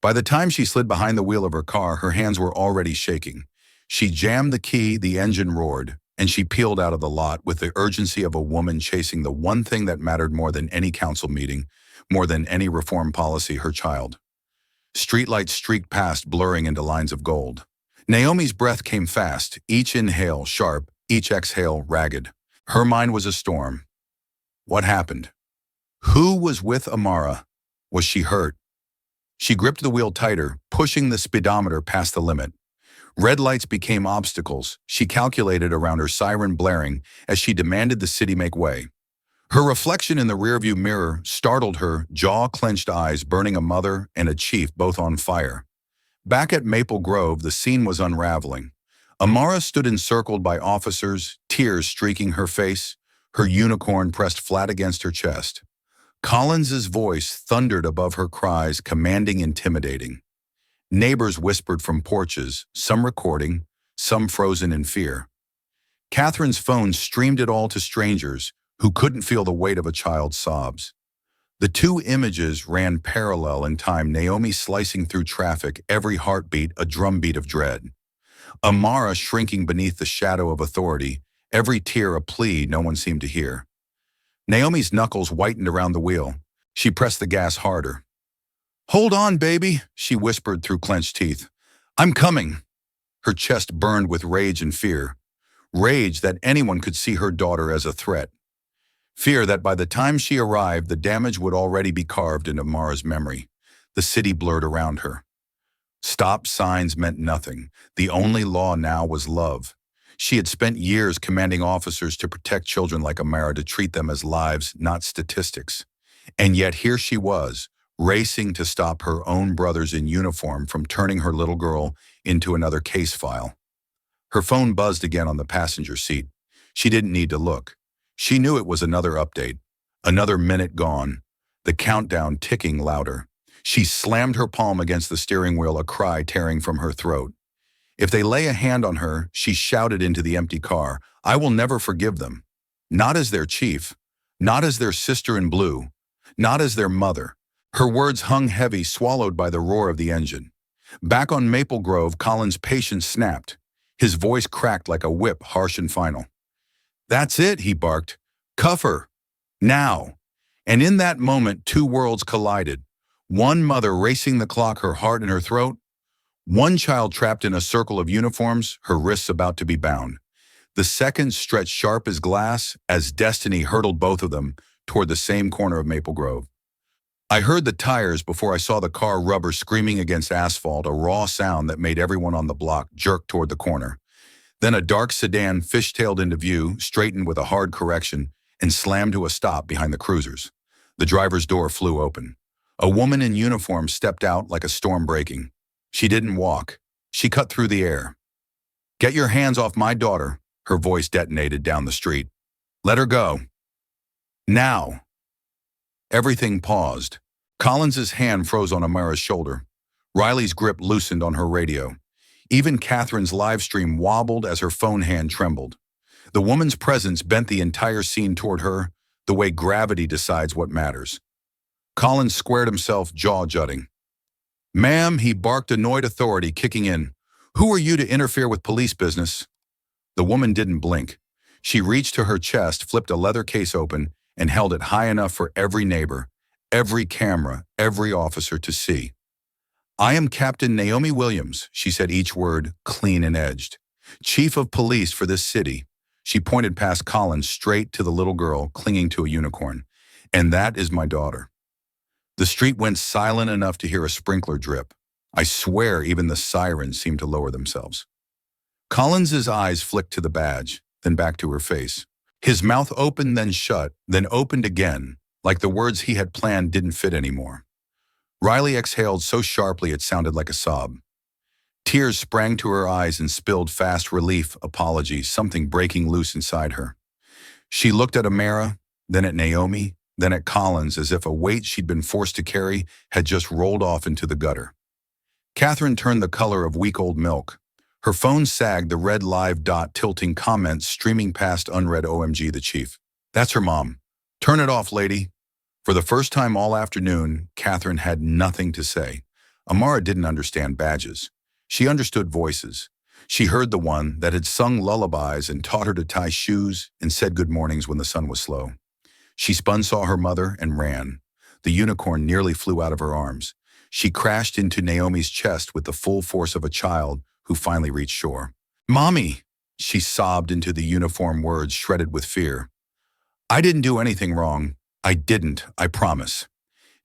By the time she slid behind the wheel of her car, her hands were already shaking. She jammed the key, the engine roared, and she peeled out of the lot with the urgency of a woman chasing the one thing that mattered more than any council meeting, more than any reform policy, her child. Streetlights streaked past, blurring into lines of gold. Naomi's breath came fast, each inhale sharp, each exhale ragged. Her mind was a storm. What happened? Who was with Amara? Was she hurt? She gripped the wheel tighter, pushing the speedometer past the limit. Red lights became obstacles. She calculated around her siren blaring as she demanded the city make way. Her reflection in the rearview mirror startled her, jaw-clenched eyes burning a mother and a chief both on fire. Back at Maple Grove, the scene was unraveling. Amara stood encircled by officers, tears streaking her face, her unicorn pressed flat against her chest. Collins's voice thundered above her cries, commanding, intimidating. Neighbors whispered from porches, some recording, some frozen in fear. Catherine's phone streamed it all to strangers who couldn't feel the weight of a child's sobs. The two images ran parallel in time, Naomi slicing through traffic, every heartbeat a drumbeat of dread. Amara shrinking beneath the shadow of authority, every tear a plea no one seemed to hear. Naomi's knuckles whitened around the wheel. She pressed the gas harder. "Hold on, baby," she whispered through clenched teeth. "I'm coming." Her chest burned with rage and fear. Rage that anyone could see her daughter as a threat. Fear that by the time she arrived, the damage would already be carved into Amara's memory. The city blurred around her. Stop signs meant nothing. The only law now was love. She had spent years commanding officers to protect children like Amara, to treat them as lives, not statistics. And yet here she was, racing to stop her own brothers in uniform from turning her little girl into another case file. Her phone buzzed again on the passenger seat. She didn't need to look. She knew it was another update. Another minute gone. The countdown ticking louder. She slammed her palm against the steering wheel, a cry tearing from her throat. If they lay a hand on her, she shouted into the empty car, "I will never forgive them. Not as their chief. Not as their sister in blue. Not as their mother." Her words hung heavy, swallowed by the roar of the engine. Back on Maple Grove, Collins' patience snapped. His voice cracked like a whip, harsh and final. "That's it," he barked. "Cuff her. Now." And in that moment, two worlds collided. One mother racing the clock, her heart in her throat. One child trapped in a circle of uniforms, her wrists about to be bound. The seconds stretched sharp as glass as destiny hurtled both of them toward the same corner of Maple Grove. I heard the tires before I saw the car rubber screaming against asphalt, a raw sound that made everyone on the block jerk toward the corner. Then a dark sedan fishtailed into view, straightened with a hard correction, and slammed to a stop behind the cruisers. The driver's door flew open. A woman in uniform stepped out like a storm breaking. She didn't walk. She cut through the air. "Get your hands off my daughter," her voice detonated down the street. "Let her go. Now." Everything paused. Collins's hand froze on Amara's shoulder. Riley's grip loosened on her radio. Even Catherine's live stream wobbled as her phone hand trembled. The woman's presence bent the entire scene toward her, the way gravity decides what matters. Collins squared himself, jaw-jutting. "Ma'am," he barked, annoyed authority kicking in. "Who are you to interfere with police business?" The woman didn't blink. She reached to her chest, flipped a leather case open, and held it high enough for every neighbor, every camera, every officer to see. "I am Captain Naomi Williams," she said, each word clean and edged. "Chief of police for this city." She pointed past Collins straight to the little girl clinging to a unicorn. "And that is my daughter." The street went silent enough to hear a sprinkler drip. I swear even the sirens seemed to lower themselves. Collins's eyes flicked to the badge, then back to her face. His mouth opened, then shut, then opened again, like the words he had planned didn't fit anymore. Riley exhaled so sharply it sounded like a sob. Tears sprang to her eyes and spilled fast, relief, apology, something breaking loose inside her. She looked at Amara, then at Naomi, then at Collins, as if a weight she'd been forced to carry had just rolled off into the gutter. Catherine turned the color of week-old milk. Her phone sagged, the red live dot tilting comments streaming past unread. "OMG, the chief. That's her mom. Turn it off, lady." For the first time all afternoon, Catherine had nothing to say. Amara didn't understand badges. She understood voices. She heard the one that had sung lullabies and taught her to tie shoes and said good mornings when the sun was slow. She spun, saw her mother, and ran. The unicorn nearly flew out of her arms. She crashed into Naomi's chest with the full force of a child who finally reached shore. "Mommy!" She sobbed into the uniform words shredded with fear. "I didn't do anything wrong. I didn't, I promise."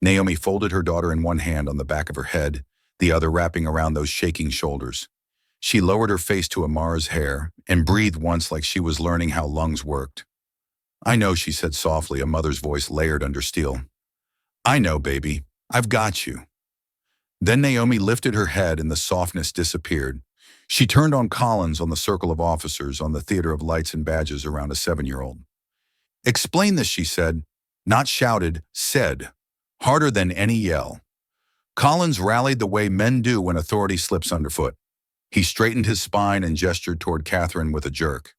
Naomi folded her daughter in one hand on the back of her head, the other wrapping around those shaking shoulders. She lowered her face to Amara's hair and breathed once like she was learning how lungs worked. "I know," she said softly, a mother's voice layered under steel. "I know, baby. I've got you." Then Naomi lifted her head and the softness disappeared. She turned on Collins, on the circle of officers, on the theater of lights and badges around a 7-year-old. "Explain this," she said. Not shouted, said. Harder than any yell. Collins rallied the way men do when authority slips underfoot. He straightened his spine and gestured toward Catherine with a jerk.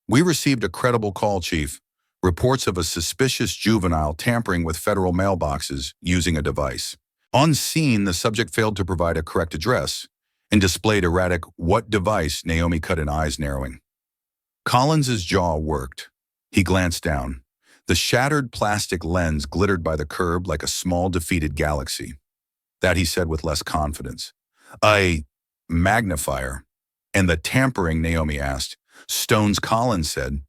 "We received a credible call, Chief. Reports of a suspicious juvenile tampering with federal mailboxes using a device. On scene, the subject failed to provide a correct address and displayed erratic, 'What device?' Naomi cut in, eyes narrowing. Collins's jaw worked. He glanced down. The shattered plastic lens glittered by the curb like a small defeated galaxy. That he said with less confidence. "A magnifier." "And the tampering?" Naomi asked. "Stones," Collins said.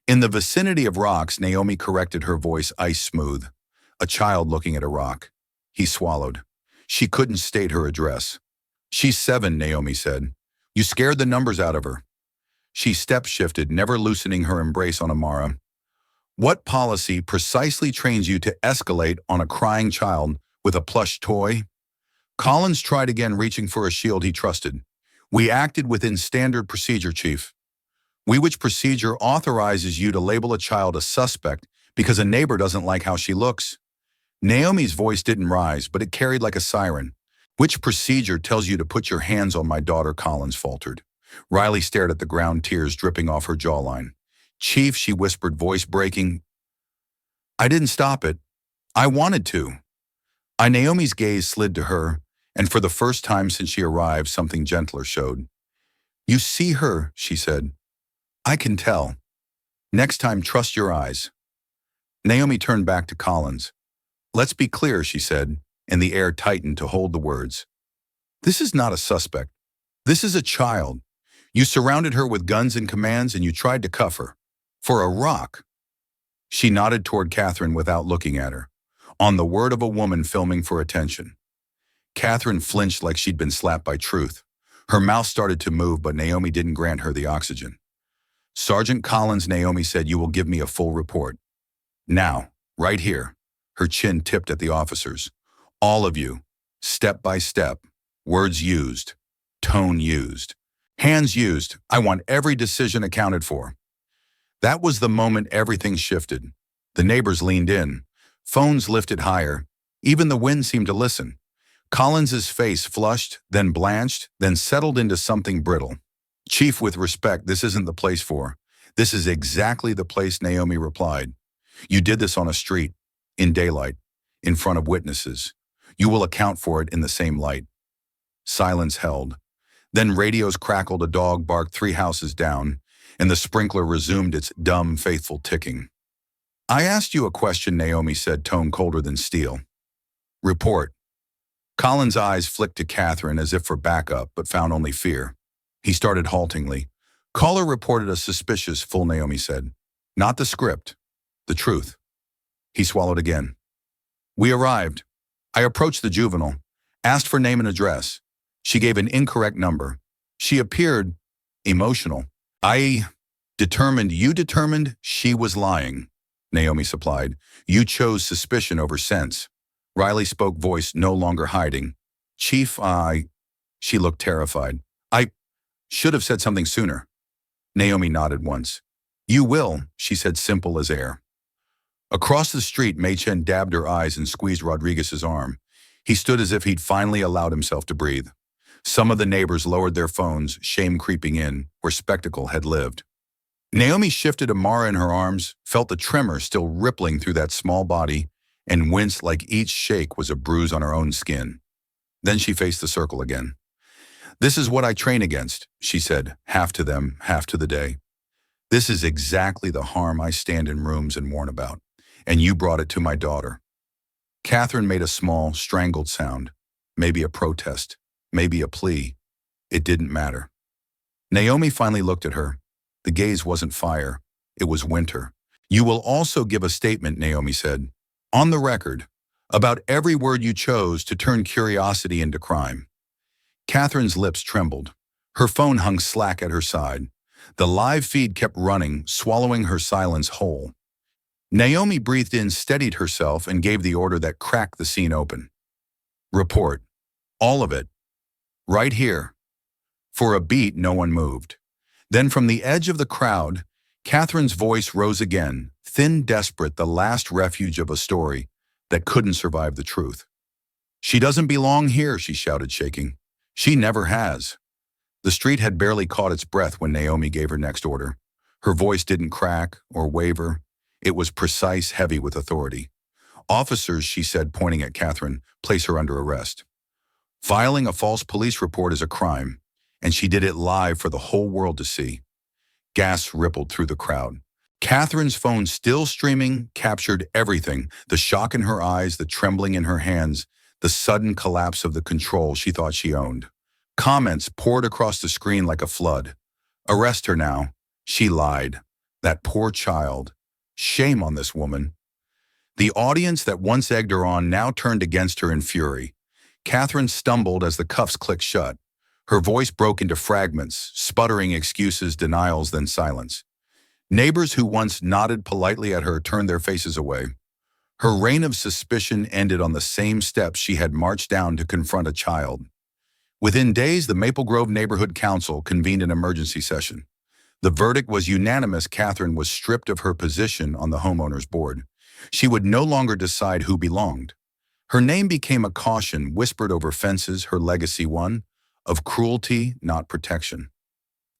"In the vicinity of rocks," Naomi corrected, her voice ice smooth. A child looking at a rock. He swallowed. She couldn't state her address. "She's 7, Naomi said. "You scared the numbers out of her." She step-shifted, never loosening her embrace on Amara. "What policy precisely trains you to escalate on a crying child with a plush toy?" Collins tried again, reaching for a shield he trusted. "We acted within standard procedure, Chief." "Which procedure authorizes you to label a child a suspect because a neighbor doesn't like how she looks?" Naomi's voice didn't rise, but it carried like a siren. "Which procedure tells you to put your hands on my daughter?" Collins faltered. Riley stared at the ground, tears dripping off her jawline. "Chief," she whispered, voice breaking. "I didn't stop it. I wanted to." Naomi's gaze slid to her, and for the first time since she arrived, something gentler showed. "You see her," she said. "I can tell. Next time, trust your eyes." Naomi turned back to Collins. "Let's be clear," she said, and the air tightened to hold the words. "This is not a suspect. This is a child. You surrounded her with guns and commands, and you tried to cuff her. For a rock." She nodded toward Catherine without looking at her, on the word of a woman filming for attention. Catherine flinched like she'd been slapped by truth. Her mouth started to move, but Naomi didn't grant her the oxygen. "Sergeant Collins," Naomi said, "you will give me a full report. Now, right here." Her chin tipped at the officers. "All of you, step by step, words used, tone used, hands used. I want every decision accounted for." That was the moment everything shifted. The neighbors leaned in. Phones lifted higher. Even the wind seemed to listen. Collins's face flushed, then blanched, then settled into something brittle. "Chief, with respect, this isn't the place for." "This is exactly the place," Naomi replied. You did this on a street, in daylight, in front of witnesses. You will account for it in the same light. Silence held. Then radios crackled, a dog barked 3 houses down, and the sprinkler resumed its dumb, faithful ticking. I asked you a question, Naomi said, tone colder than steel. Report. Colin's eyes flicked to Catherine as if for backup, but found only fear. He started haltingly. Caller reported a suspicious, full, Naomi said. Not the script. The truth. He swallowed again. We arrived. I approached the juvenile, asked for name and address. She gave an incorrect number. She appeared emotional. You determined she was lying, Naomi supplied. You chose suspicion over sense. Riley spoke, voice no longer hiding. Chief, She looked terrified. I should have said something sooner. Naomi nodded once. You will, she said, simple as air. Across the street, Mei-Chen dabbed her eyes and squeezed Rodriguez's arm. He stood as if he'd finally allowed himself to breathe. Some of the neighbors lowered their phones, shame creeping in, where spectacle had lived. Naomi shifted Amara in her arms, felt the tremor still rippling through that small body, and winced like each shake was a bruise on her own skin. Then she faced the circle again. This is what I train against, she said, half to them, half to the day. This is exactly the harm I stand in rooms and warn about, and you brought it to my daughter. Catherine made a small, strangled sound, maybe a protest, maybe a plea. It didn't matter. Naomi finally looked at her. The gaze wasn't fire, it was winter. You will also give a statement, Naomi said, on the record, about every word you chose to turn curiosity into crime. Catherine's lips trembled. Her phone hung slack at her side. The live feed kept running, swallowing her silence whole. Naomi breathed in, steadied herself, and gave the order that cracked the scene open. Report. All of it. Right here. For a beat, no one moved. Then from the edge of the crowd, Catherine's voice rose again, thin, desperate, the last refuge of a story that couldn't survive the truth. She doesn't belong here, she shouted, shaking. She never has. The street had barely caught its breath when Naomi gave her next order. Her voice didn't crack or waver. It was precise, heavy with authority. Officers, she said, pointing at Catherine, place her under arrest. Filing a false police report is a crime, and she did it live for the whole world to see. Gasps rippled through the crowd. Catherine's phone, still streaming, captured everything, the shock in her eyes, the trembling in her hands, the sudden collapse of the control she thought she owned. Comments poured across the screen like a flood. Arrest her now. She lied. That poor child. Shame on this woman. The audience that once egged her on now turned against her in fury. Catherine stumbled as the cuffs clicked shut. Her voice broke into fragments, sputtering excuses, denials, then silence. Neighbors who once nodded politely at her turned their faces away. Her reign of suspicion ended on the same steps she had marched down to confront a child. Within days, the Maple Grove Neighborhood Council convened an emergency session. The verdict was unanimous. Catherine was stripped of her position on the homeowners board. She would no longer decide who belonged. Her name became a caution whispered over fences, her legacy one, of cruelty, not protection.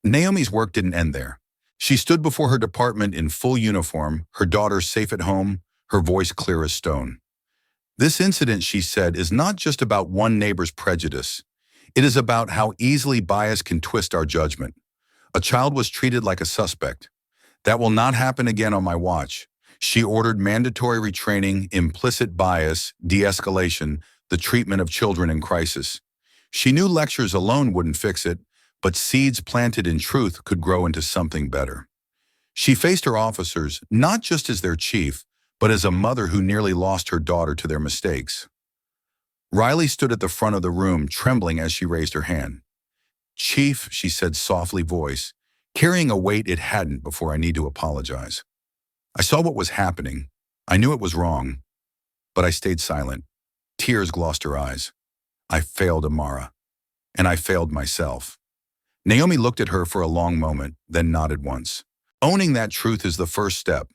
Naomi's work didn't end there. She stood before her department in full uniform, her daughter safe at home, her voice clear as stone. This incident, she said, is not just about one neighbor's prejudice. It is about how easily bias can twist our judgment. A child was treated like a suspect. That will not happen again on my watch. She ordered mandatory retraining, implicit bias, de-escalation, the treatment of children in crisis. She knew lectures alone wouldn't fix it, but seeds planted in truth could grow into something better. She faced her officers, not just as their chief, but as a mother who nearly lost her daughter to their mistakes. Riley stood at the front of the room, trembling as she raised her hand. Chief, she said, softly voice, carrying a weight it hadn't before I need to apologize. I saw what was happening. I knew it was wrong, but I stayed silent. Tears glossed her eyes. I failed Amara, and I failed myself. Naomi looked at her for a long moment, then nodded once. Owning that truth is the first step.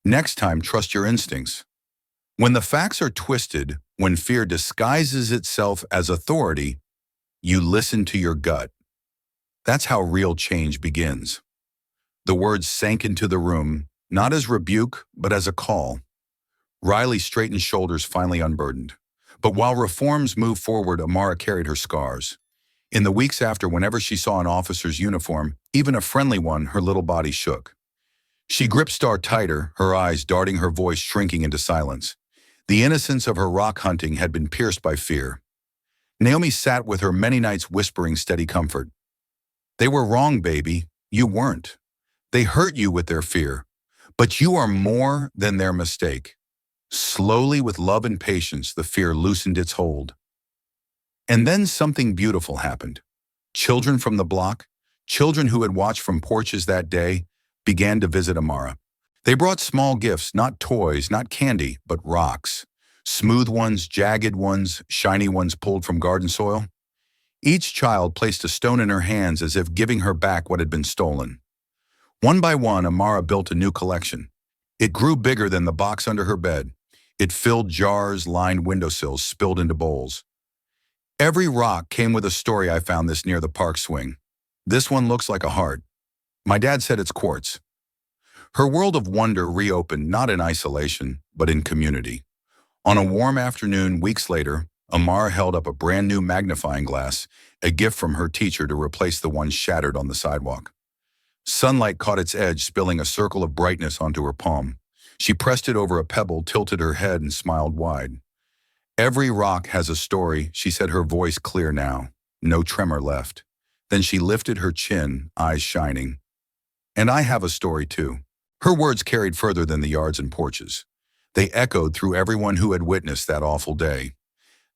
Next time, trust your instincts. When the facts are twisted, when fear disguises itself as authority, you listen to your gut. That's how real change begins. The words sank into the room, not as rebuke, but as a call. Riley's straightened shoulders finally unburdened. But while reforms moved forward, Amara carried her scars. In the weeks after, whenever she saw an officer's uniform, even a friendly one, her little body shook. She gripped Star tighter, her eyes darting, her voice shrinking into silence. The innocence of her rock hunting had been pierced by fear. Naomi sat with her many nights whispering steady comfort. They were wrong, baby. You weren't. They hurt you with their fear. But you are more than their mistake. Slowly, with love and patience, the fear loosened its hold. And then something beautiful happened. Children from the block, children who had watched from porches that day, began to visit Amara. They brought small gifts, not toys, not candy, but rocks. Smooth ones, jagged ones, shiny ones pulled from garden soil. Each child placed a stone in her hands as if giving her back what had been stolen. One by one, Amara built a new collection. It grew bigger than the box under her bed. It filled jars, lined windowsills, spilled into bowls. Every rock came with a story. I found this near the park swing. This one looks like a heart. My dad said it's quartz. Her world of wonder reopened, not in isolation, but in community. On a warm afternoon, weeks later, Amara held up a brand new magnifying glass, a gift from her teacher to replace the one shattered on the sidewalk. Sunlight caught its edge, spilling a circle of brightness onto her palm. She pressed it over a pebble, tilted her head, and smiled wide. Every rock has a story, she said, her voice clear now. No tremor left. Then she lifted her chin, eyes shining. And I have a story too. Her words carried further than the yards and porches. They echoed through everyone who had witnessed that awful day.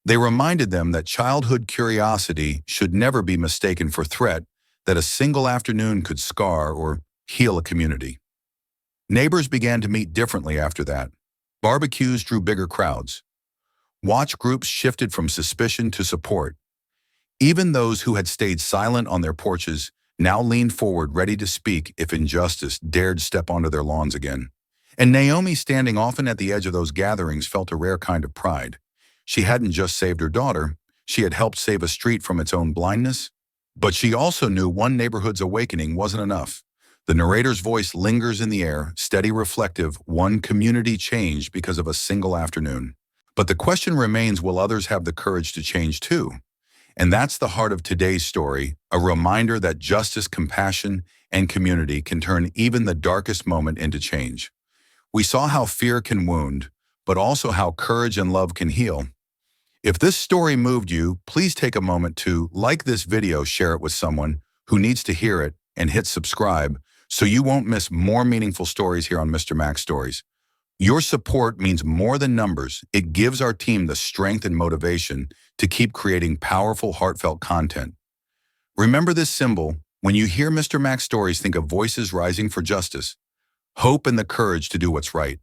They reminded them that childhood curiosity should never be mistaken for threat, that a single afternoon could scar or heal a community. Neighbors began to meet differently after that. Barbecues drew bigger crowds. Watch groups shifted from suspicion to support. Even those who had stayed silent on their porches now leaned forward, ready to speak if injustice dared step onto their lawns again. And Naomi, standing often at the edge of those gatherings, felt a rare kind of pride. She hadn't just saved her daughter, she had helped save a street from its own blindness. But she also knew one neighborhood's awakening wasn't enough. The narrator's voice lingers in the air, steady, reflective. One community changed because of a single afternoon. But the question remains, will others have the courage to change too? And that's the heart of today's story, a reminder that justice, compassion, and community can turn even the darkest moment into change. We saw how fear can wound, but also how courage and love can heal. If this story moved you, please take a moment to like this video, share it with someone who needs to hear it, and hit subscribe so you won't miss more meaningful stories here on Mr. Max Stories. Your support means more than numbers. It gives our team the strength and motivation to keep creating powerful, heartfelt content. Remember this symbol. When you hear Mr. Max Stories, think of voices rising for justice, hope, and the courage to do what's right.